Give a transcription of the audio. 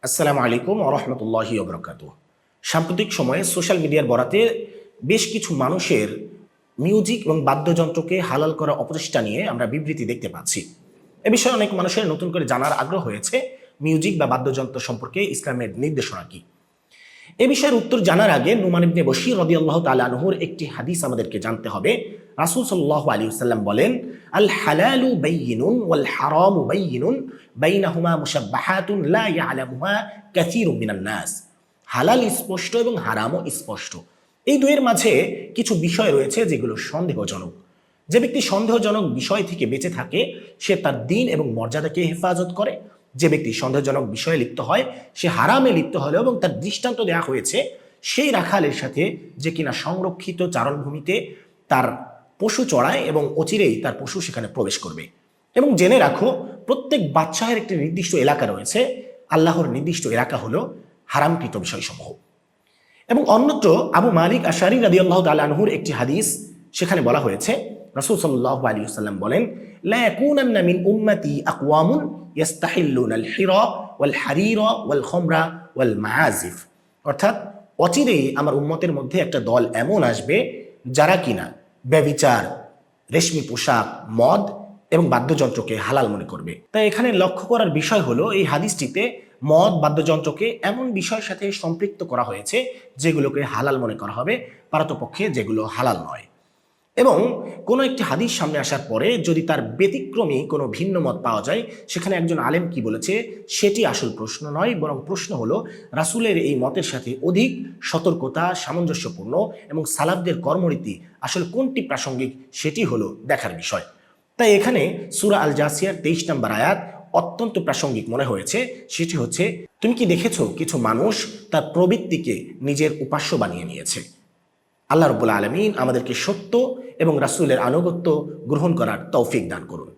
আসসালামু আলাইকুম ওয়া রাহমাতুল্লাহি ওয়া বারাকাতুহু। সাম্প্রতিক সময়ে সোশ্যাল মিডিয়ার বরাতে বেশ কিছু মানুষের মিউজিক এবং বাদ্যযন্ত্রকে হালাল করার অপচেষ্টা নিয়ে আমরা বিবৃতি দেখতে পাচ্ছি। এ বিষয়ে অনেক মানুষের নতুন করে জানার আগ্রহ হয়েছে মিউজিক বা বাদ্যযন্ত্র সম্পর্কে ইসলামের নির্দেশনা কি। এ বিষয়ের উত্তর জানার আগে নুমান ইবনে বশীর রাদিয়াল্লাহু তাআলা আনহুর একটি হাদিস আমাদেরকে জানতে হবে। রাসূল সাল্লাল্লাহু আলাইহি ওয়াসাল্লাম বলেন, আল হালালু বায়্যিনুন ওয়াল হারামু বায়্যিনুন বাইনাহুমা মুশাব্বাহাতুন লা ইয়ালামুহা কাসীরুম মিনান নাস। হালাল স্পষ্ট এবং হারামও স্পষ্ট। এই দুইয়ের মাঝে কিছু বিষয় রয়েছে যেগুলো সন্দেহজনক। যে ব্যক্তি সন্দেহজনক বিষয় থেকে বেঁচে থাকে সে তার দ্বীন এবং মর্যাদাকে হেফাজত করে। যে ব্যক্তি সন্দেহজনক বিষয়ে লিপ্ত হয় সে হারামে লিপ্ত হলো এবং তার দৃষ্টান্ত দেওয়া হয়েছে সেই রাখালের সাথে যে কিনা সংরক্ষিত চারণভূমিতে তার পশু চড়ায় এবং অচিরেই তার পশু সেখানে প্রবেশ করবে। এবং জেনে রাখো, প্রত্যেক বাদশাহের একটি নির্দিষ্ট এলাকা রয়েছে। আল্লাহর নির্দিষ্ট এলাকা হলো হারামকৃত বিষয়সমূহ। এবং অন্যত্র আবু মালিক আশআরী রাদিয়াল্লাহু তাআলা আনহুর একটি হাদিস, সেখানে বলা হয়েছে রাসূল সাল্লাল্লাহু আলাইহি ওয়াসাল্লাম বলেন, লা ইয়াকুনান্না মিন উম্মতি আকওয়ামুন ইস্তাহিল্লুনাল হিরা ওয়াল হারিরা ওয়াল খামরা ওয়াল মাআজিফ। অর্থাৎ অচিরেই আমার উম্মতের মধ্যে একটা দল এমন আসবে যারা কিনা ব্যভিচার, রেশমি পোশাক, মদ এবং বাদ্যযন্ত্রকে হালাল মনে করবে। তাই এখানে লক্ষ্য করার বিষয় হলো এই হাদিসটিতে মদ, বাদ্যযন্ত্রকে এমন বিষয়ের সাথে সম্পৃক্ত করা হয়েছে যেগুলোকে হালাল মনে করা হবে, পারতপক্ষে যেগুলো হালাল নয়। এবং কোনো একটি হাদিস সামনে আসার পরে যদি তার ব্যতিক্রমী কোনো ভিন্ন মত পাওয়া যায়, সেখানে একজন আলেম কি বলেছে সেটি আসল প্রশ্ন নয়, বরং প্রশ্ন হলো রাসূলের এই মতের সাথে অধিক সতর্কতা, সামঞ্জস্যপূর্ণ এবং সালাফদের কর্মরীতি আসলে কোনটি প্রাসঙ্গিক সেটি হলো দেখার বিষয়। তাই এখানে সূরা আল জাসিয়ার 23 নম্বর আয়াত অত্যন্ত প্রাসঙ্গিক মনে হয়েছে। সেটি হচ্ছে, তুমি কি দেখেছো কিছু মানুষ তার প্রবৃত্তিকে নিজের উপাস্য বানিয়ে নিয়েছে। আল্লাহ রাব্বুল আলামিন আমাদেরকে সত্য এবং রাসূলের আনুগত্য গ্রহণ করার তৌফিক দান করুন।